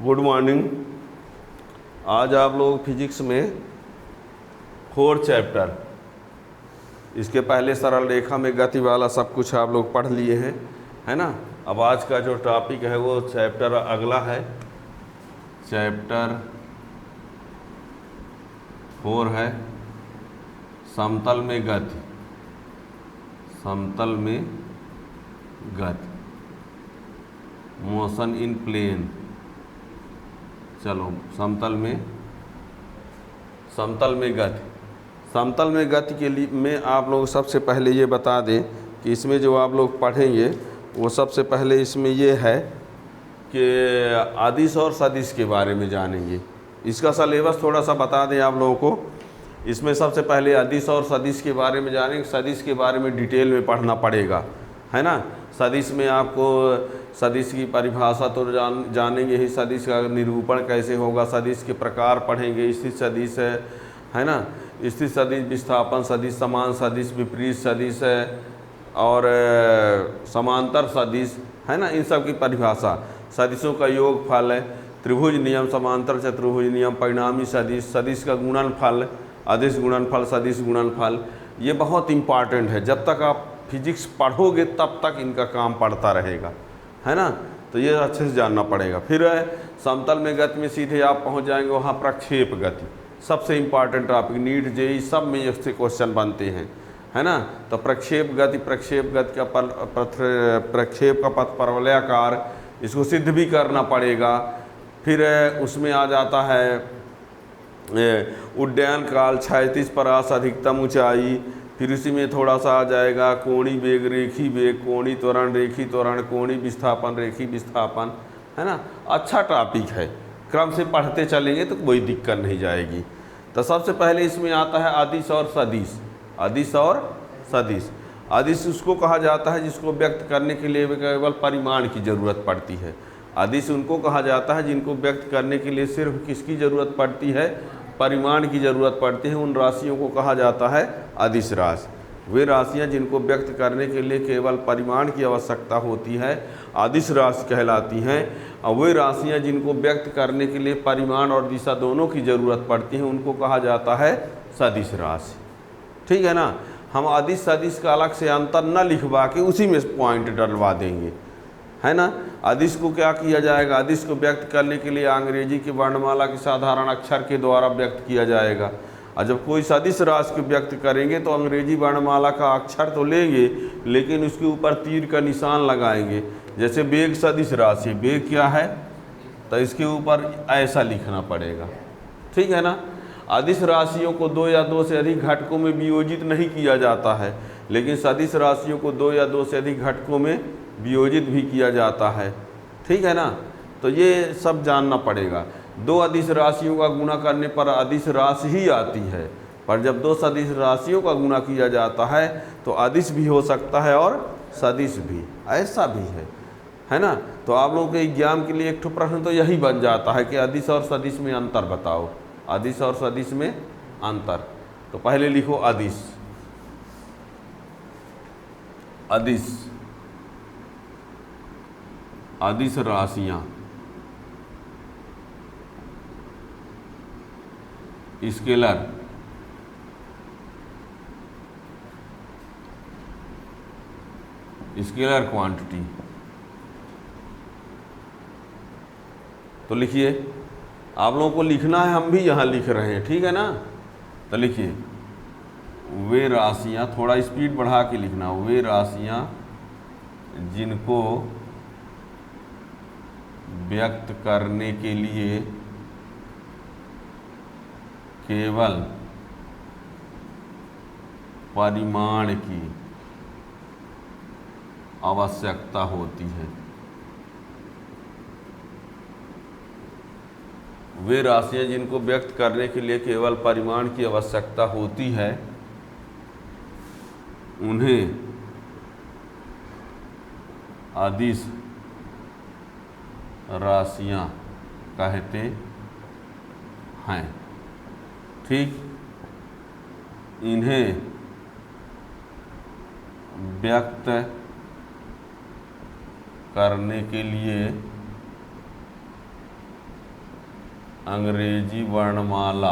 Good morning. आज आप लोग फिजिक्स में 4 चैप्टर, इसके पहले सरल रेखा में गति वाला सब कुछ आप लोग पढ़ लिए हैं, है ना। अब आज का जो टॉपिक है वो चैप्टर अगला है, चैप्टर 4 है समतल में गति। समतल में गति, मोशन इन प्लेन। चलो समतल में गति। समतल में गति के लिए में आप लोग सबसे पहले ये बता दें कि इसमें जो आप लोग पढ़ेंगे वो सबसे पहले इसमें ये है कि अदिश और सदिश के बारे में जानेंगे। इसका सिलेबस थोड़ा सा बता दें आप लोगों को। इसमें सबसे पहले अदिश और सदिश के बारे में जानेंगे। सदिश के बारे में डिटेल में पढ़ना पड़ेगा, है ना। सदिश में आपको सदिश की परिभाषा तो जानेंगे ही, सदिश का निरूपण कैसे होगा, सदिश के प्रकार पढ़ेंगे। स्थिर सदिश है ना, स्थिर सदिश, विस्थापन सदिश, समान सदिश, विपरीत सदिश और समांतर सदिश, है ना। इन सब की परिभाषा, सदिशों का योगफल है, त्रिभुज नियम, समांतर चतुर्भुज नियम, परिणामी सदिश, सदिश का गुणनफल, अदिश गुणनफल, सदिश गुणनफल, ये बहुत इम्पॉर्टेंट है। जब तक आप फिजिक्स पढ़ोगे तब तक इनका काम पड़ता रहेगा, है ना। तो ये अच्छे से जानना पड़ेगा। फिर समतल में गति में सीधे आप पहुंच जाएंगे वहाँ प्रक्षेप गति, सबसे इम्पॉर्टेंट टॉपिक। नीट जेईई सब में इससे क्वेश्चन बनते हैं, है ना। तो प्रक्षेप गति का प्रक्षेप का पथ परवलयाकार, इसको सिद्ध भी करना पड़ेगा। फिर उसमें आ जाता है उड्डयन काल, क्षैतिज परास, अधिकतम ऊंचाई। फिर उसी में थोड़ा सा आ जाएगा कोणीय वेग, रेखी वेग, कोणीय त्वरण, रेखी त्वरण, कोणीय विस्थापन, रेखी विस्थापन, है ना। अच्छा टॉपिक है, क्रम से पढ़ते चलेंगे तो कोई दिक्कत नहीं जाएगी। तो सबसे पहले इसमें आता है अदिश और सदिश। अदिश और सदिश, अदिश उसको कहा जाता है जिसको व्यक्त करने के लिए केवल परिमाण की ज़रूरत पड़ती है। अदिश उनको कहा जाता है जिनको व्यक्त करने के लिए सिर्फ किसकी ज़रूरत पड़ती है, परिमाण की ज़रूरत पड़ती है। उन राशियों को कहा जाता है अदिश राशि। वे राशियां जिनको व्यक्त करने के लिए केवल परिमाण की आवश्यकता होती है अदिश राशि कहलाती हैं। और वे राशियां जिनको व्यक्त करने के लिए परिमाण और दिशा दोनों की ज़रूरत पड़ती है उनको कहा जाता है सदिश राशि। ठीक है ना। हम अदिश सदिश का अलग से अंतर न लिखवा के उसी में पॉइंट डलवा देंगे, है ना। अदिश को क्या किया जाएगा, अदिश को व्यक्त करने के लिए अंग्रेजी की वर्णमाला के साधारण अक्षर के द्वारा व्यक्त किया जाएगा। और जब कोई सदिश राशि को व्यक्त करेंगे तो अंग्रेजी वर्णमाला का अक्षर तो लेंगे लेकिन उसके ऊपर तीर का निशान लगाएंगे। जैसे वेग सदिश राशि, वेग क्या है तो इसके ऊपर ऐसा लिखना पड़ेगा, ठीक है ना। अदिश राशियों को 2 या 2 से अधिक घटकों में वियोजित नहीं किया जाता है, लेकिन सदिश राशियों को 2 या 2 से अधिक घटकों में वियोजित भी किया जाता है, ठीक है ना। तो ये सब जानना पड़ेगा। 2 अदिश राशियों का गुणा करने पर अदिश राशि ही आती है, पर जब 2 सदिश राशियों का गुणा किया जाता है तो अदिश भी हो सकता है और सदिश भी, ऐसा भी है ना। तो आप लोगों के एग्जाम के लिए एक ठो प्रश्न तो यही बन जाता है कि अदिश और सदिश में अंतर बताओ। अदिश और सदिश में अंतर, तो पहले लिखो अदिश। अदिश, अदिश राशियां स्केलर, स्केलर क्वांटिटी। तो लिखिए, आप लोगों को लिखना है, हम भी यहाँ लिख रहे हैं, ठीक है ना। तो लिखिए वे राशियाँ, थोड़ा स्पीड बढ़ा के लिखना, वे राशियाँ जिनको व्यक्त करने के लिए केवल परिमाण की आवश्यकता होती है। वे राशियां जिनको व्यक्त करने के लिए केवल परिमाण की आवश्यकता होती है उन्हें अदिश राशियां कहते हैं, ठीक। इन्हें व्यक्त करने के लिए अंग्रेजी वर्णमाला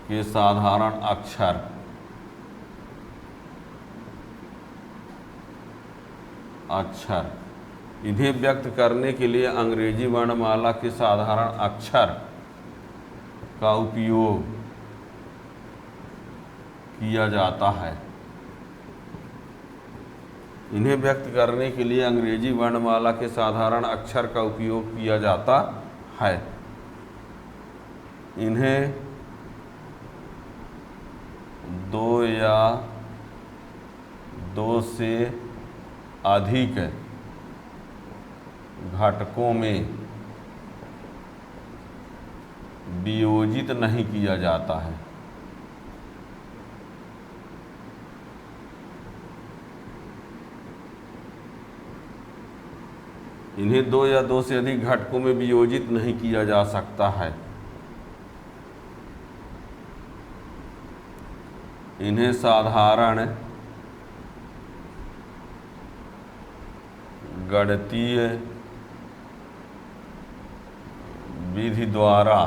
के साधारण अक्षर इन्हें व्यक्त करने के लिए अंग्रेजी वर्णमाला के साधारण अक्षर का उपयोग किया जाता है। इन्हें व्यक्त करने के लिए अंग्रेजी वर्णमाला के साधारण अक्षर का उपयोग किया जाता है। इन्हें दो या दो से अधिक घटकों में वियोजित नहीं किया जाता है। इन्हें दो या दो से अधिक घटकों में वियोजित नहीं किया जा सकता है। इन्हें साधारण गणितीय विधि द्वारा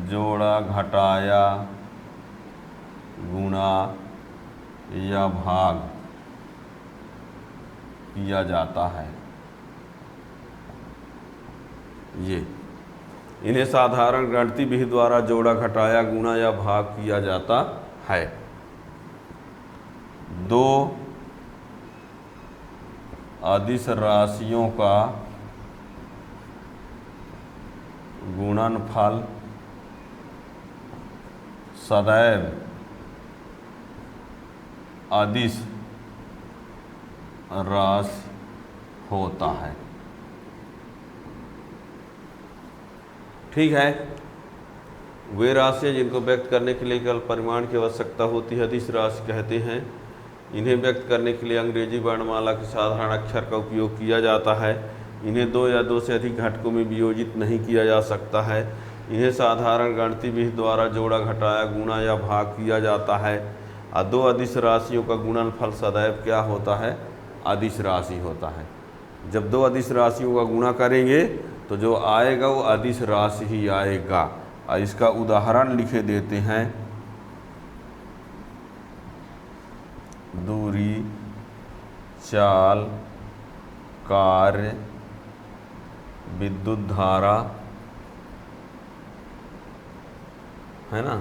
जोड़ा, घटाया, गुणा या भाग किया जाता है। इन्हें साधारण गणितीय विधि द्वारा जोड़ा, घटाया, गुणा या भाग किया जाता है। दो अदिश राशियों का गुणनफल सदैव अदिश राशि होता है। ठीक है, वे राशियाँ जिनको व्यक्त करने के लिए केवल परिमाण की आवश्यकता होती है अदिश राशि कहते हैं। इन्हें व्यक्त करने के लिए अंग्रेजी वर्णमाला के साधारण अक्षर का उपयोग किया जाता है। इन्हें दो या दो से अधिक घटकों में वियोजित नहीं किया जा सकता है। इन्हें साधारण गणितीय विधि द्वारा जोड़ा, घटाया, गुणा या भाग किया जाता है। और दो अदिश राशियों का गुणनफल सदैव क्या होता है? अदिश राशि होता है। जब दो अदिश राशियों का गुणा करेंगे तो जो आएगा वो अदिश राशि ही आएगा। और इसका उदाहरण लिखे देते हैं। दूरी, चाल, कार्य, विद्युत धारा, है ना।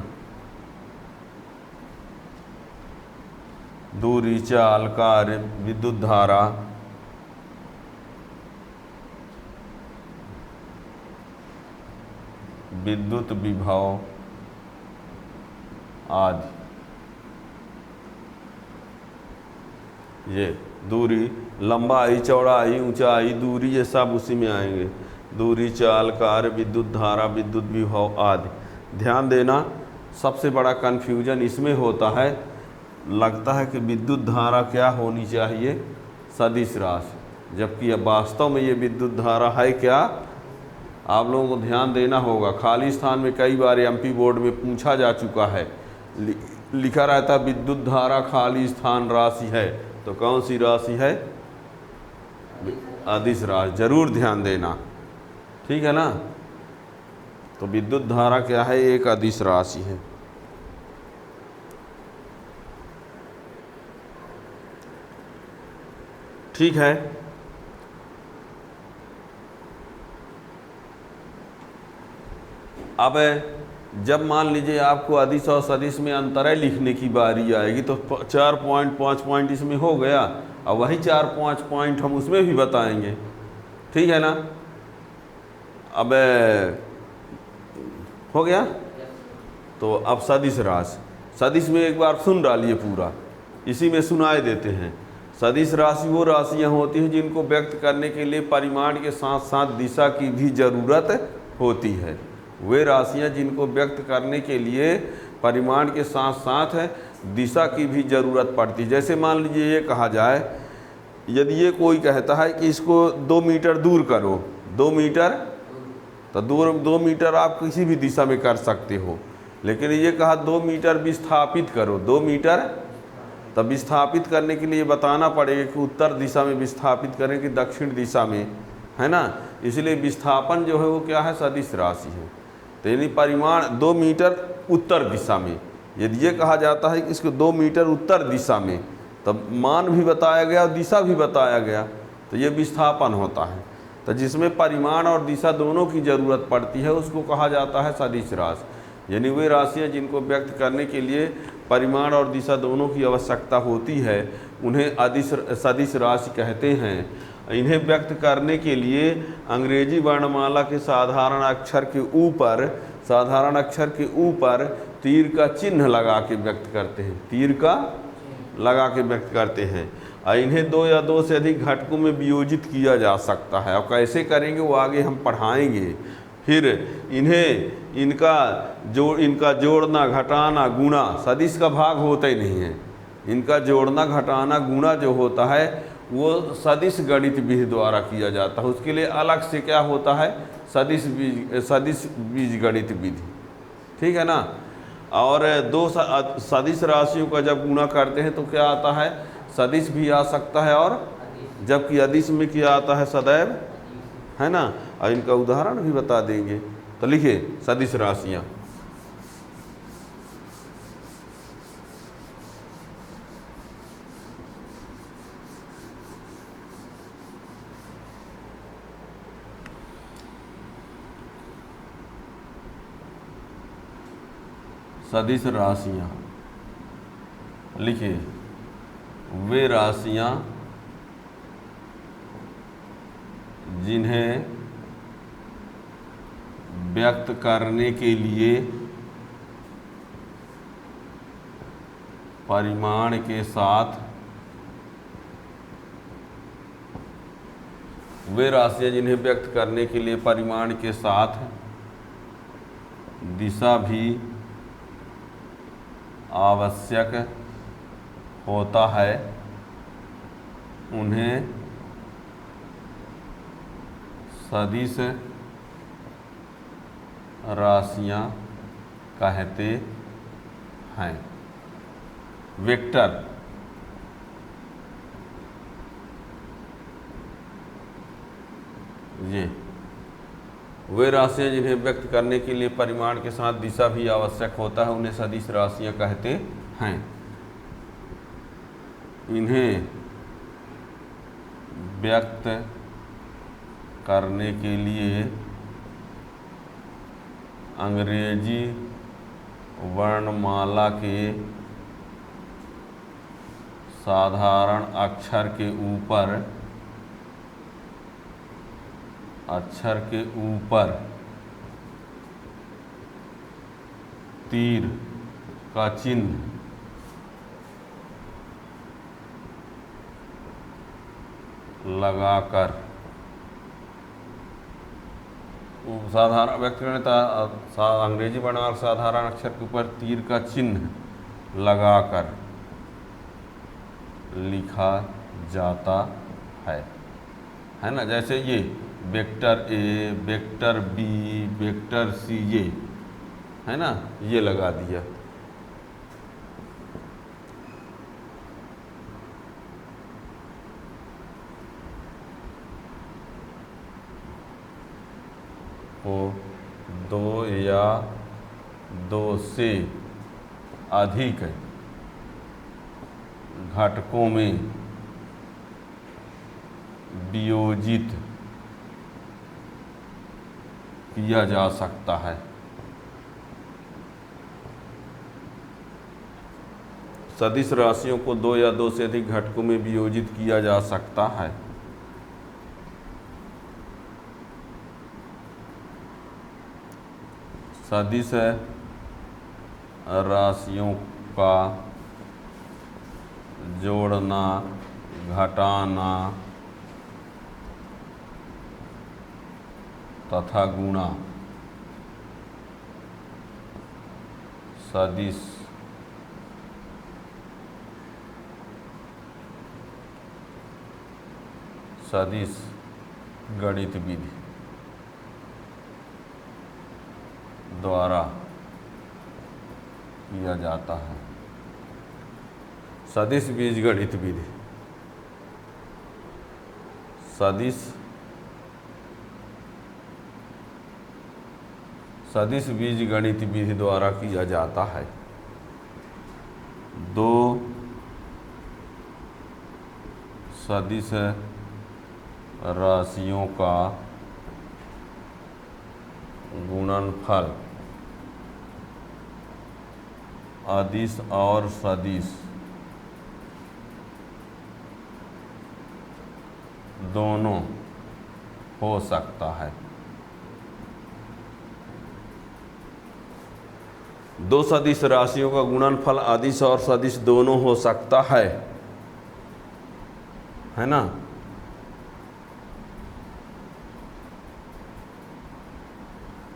दूरी, चाल, कार्य, विद्युत धारा, विद्युत विभव आदि। ये दूरी, लंबाई, चौड़ाई, ऊंचाई, दूरी, ये सब उसी में आएंगे। दूरी, चाल, कार्य, विद्युत धारा, विद्युत विभव आदि। ध्यान देना, सबसे बड़ा कन्फ्यूजन इसमें होता है, लगता है कि विद्युत धारा क्या होनी चाहिए? सदिश राशि, जबकि अब वास्तव में ये विद्युत धारा है क्या? आप लोगों को ध्यान देना होगा। खाली स्थान में कई बार एमपी बोर्ड में पूछा जा चुका है, लिखा रहता विद्युत धारा खाली स्थान राशि है, तो कौन सी राशि है? अदिश राशि। जरूर ध्यान देना, ठीक है ना। तो विद्युत धारा क्या है? एक अदिश राशि है। ठीक है, अब जब मान लीजिए आपको अदिश और सदिश में अंतराय लिखने की बारी आएगी तो 4 पॉइंट 5 पॉइंट इसमें हो गया, और वही 4-5 पॉइंट हम उसमें भी बताएंगे, ठीक है ना। अब हो गया। तो अब सदिश राशि, सदिश में एक बार सुन डालिए पूरा, इसी में सुनाए देते हैं। सदिश राशि वो राशियाँ होती हैं जिनको व्यक्त करने के लिए परिमाण के साथ साथ दिशा की भी ज़रूरत होती है। वे राशियाँ जिनको व्यक्त करने के लिए परिमाण के साथ साथ दिशा की भी ज़रूरत पड़ती है। जैसे मान लीजिए ये कहा जाए, यदि ये कोई कहता है कि इसको 2 मीटर दूर करो, 2 मीटर, तो 2 मीटर आप किसी भी दिशा में कर सकते हो। लेकिन ये कहा 2 मीटर विस्थापित करो, 2 मीटर तब विस्थापित करने के लिए बताना पड़ेगा कि उत्तर दिशा में विस्थापित करें कि दक्षिण दिशा में, है ना। इसलिए विस्थापन जो है वो क्या है, सदिश राशि है। तो यानी परिमाण 2 मीटर उत्तर दिशा में, यदि ये कहा जाता है कि इसको 2 मीटर उत्तर दिशा में, तब मान भी बताया गया और दिशा भी बताया गया, तो ये विस्थापन होता है। तो जिसमें परिमाण और दिशा दोनों की ज़रूरत पड़ती है उसको कहा जाता है सदिश राशि। यानी वे राशियाँ जिनको व्यक्त करने के लिए परिमाण और दिशा दोनों की आवश्यकता होती है उन्हें सदिश राशि कहते हैं। इन्हें व्यक्त करने के लिए अंग्रेजी वर्णमाला के साधारण अक्षर के ऊपर तीर का चिन्ह लगा के व्यक्त करते हैं, तीर का लगा के व्यक्त करते हैं। और इन्हें 2 या 2 से अधिक घटकों में वियोजित किया जा सकता है। और कैसे करेंगे वो आगे हम पढ़ाएंगे। फिर इनका जोड़ना, घटाना, गुणा सदिश का भाग होता ही नहीं है। इनका जोड़ना, घटाना, गुणा जो होता है वो सदिश गणित विधि द्वारा किया जाता है। उसके लिए अलग से क्या होता है, सदिश बीज गणित विधि, ठीक है ना। और 2 सदिश राशियों का जब गुणा करते हैं तो क्या आता है, सदिश भी आ सकता है, और जबकि अदिश में क्या आता है, सदैव, है ना। और इनका उदाहरण भी बता देंगे। तो लिखिए सदिश राशियाँ। सदिश राशियाँ लिखिए, वे राशियाँ जिन्हें व्यक्त करने के लिए परिमाण के साथ, वे राशियाँ जिन्हें व्यक्त करने के लिए परिमाण के साथ दिशा भी आवश्यक होता है उन्हें सदिश राशियाँ कहते हैं। वेक्टर, ये वे राशियाँ जिन्हें व्यक्त करने के लिए परिमाण के साथ दिशा भी आवश्यक होता है उन्हें सदिश राशियाँ कहते हैं। इन्हें व्यक्त करने के लिए अंग्रेजी वर्णमाला के साधारण अक्षर के ऊपर तीर का चिन्ह लगाकर साधारण व्यक्त करने अंग्रेजी वर्णमाला साधारण अक्षर के ऊपर तीर का चिन्ह लगाकर लिखा जाता है ना। जैसे ये vector A, vector B, vector C, ये है ना, ये लगा दिया। को 2 या 2 से अधिक घटकों में वियोजित किया जा सकता है। सदिश राशियों को 2 या 2 से अधिक घटकों में वियोजित किया जा सकता है। सदिश राशियों का जोड़ना, घटाना तथा गुणा सदिश गणित विधि द्वारा किया जाता है। सदिश बीजगणित विधि, सदिश बीजगणित विधि द्वारा किया जाता है। दो सदिश राशियों का गुणनफल अदिश और सदिश दोनों हो सकता है। दो सदिश राशियों का गुणनफल अदिश और सदिश दोनों हो सकता है ना।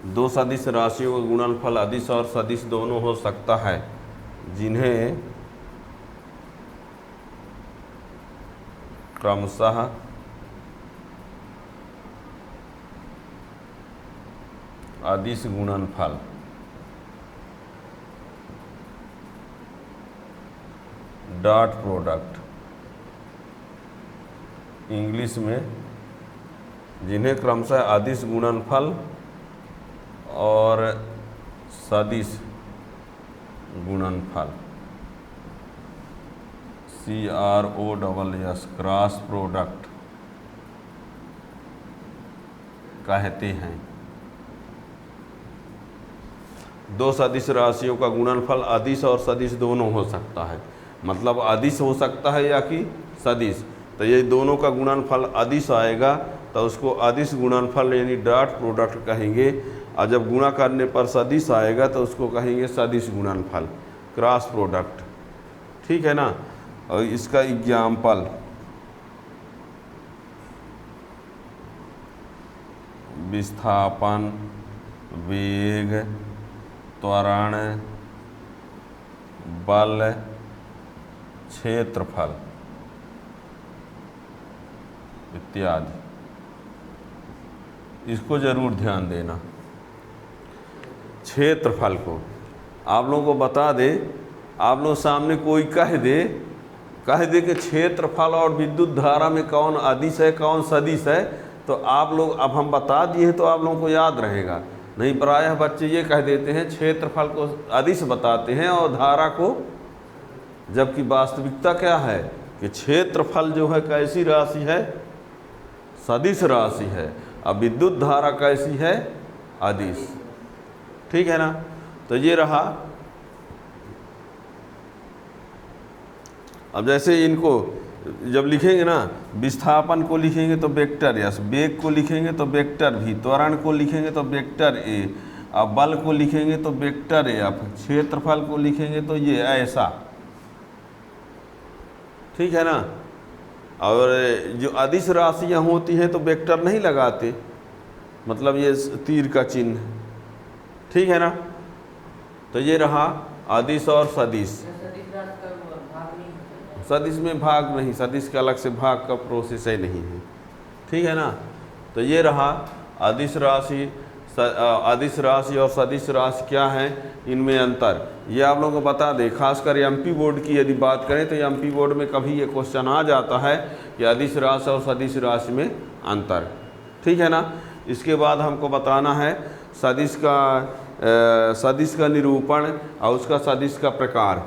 दो सदिश राशियों का गुणनफल अदिश और सदिश दोनों हो सकता है, जिन्हें क्रमशः अदिश गुणनफल डॉट प्रोडक्ट, इंग्लिश में जिन्हें क्रमशः अदिश गुणनफल और सदिश गुणनफल CROSS क्रॉस प्रोडक्ट कहते हैं। दो सदिश राशियों का गुणनफल अदिश और सदिश दोनों हो सकता है, मतलब अदिश हो सकता है या कि सदिश। तो ये दोनों का गुणनफल अदिश आएगा तो उसको अदिश गुणनफल यानी डॉट प्रोडक्ट कहेंगे, और जब गुणा करने पर सदिश आएगा तो उसको कहेंगे सदिश गुणनफल क्रॉस प्रोडक्ट। ठीक है ना। और इसका एग्जाम्पल विस्थापन, वेग, त्वरण, बल, क्षेत्रफल इत्यादि। इसको जरूर ध्यान देना। क्षेत्रफल को आप लोगों को बता दे, आप लोग सामने कोई कह दे कि क्षेत्रफल और विद्युत धारा में कौन अदिश है कौन सदिश है, तो आप लोग, अब हम बता दिए तो आप लोगों को याद रहेगा। नहीं, प्रायः बच्चे ये कह देते हैं क्षेत्रफल को अदिश बताते हैं और धारा को, जबकि वास्तविकता क्या है कि क्षेत्रफल जो है कैसी राशि है, सदिश राशि है, अब विद्युत धारा कैसी है, अदिश। ठीक है ना। तो ये रहा। अब जैसे इनको जब लिखेंगे ना, विस्थापन को लिखेंगे तो वेक्टर एस, वेग को लिखेंगे तो वेक्टर भी, त्वरण को लिखेंगे तो वेक्टर ए, अब बल को लिखेंगे तो वेक्टर एफ, क्षेत्रफल को लिखेंगे तो ये ऐसा। ठीक है ना। और जो अदिश राशियाँ होती हैं तो वेक्टर नहीं लगाते, मतलब ये तीर का चिन्ह। ठीक है ना। तो ये रहा अदिश और सदिश। सदिश में भाग नहीं, सदिश के अलग से भाग का प्रोसेस ही नहीं है। ठीक है ना। तो ये रहा अदिश राशि, अदिश राशि और सदिश राशि क्या है, इनमें अंतर। ये आप लोगों को बता दें, खासकर एमपी बोर्ड की यदि बात करें तो एमपी बोर्ड में कभी ये क्वेश्चन आ जाता है कि अदिश राशि और सदिश राशि में अंतर। ठीक है ना। इसके बाद हमको बताना है सदिश का निरूपण और उसका सदिश का प्रकार।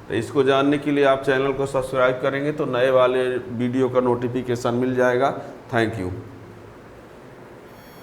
तो इसको जानने के लिए आप चैनल को सब्सक्राइब करेंगे तो नए वाले वीडियो का नोटिफिकेशन मिल जाएगा। Thank you.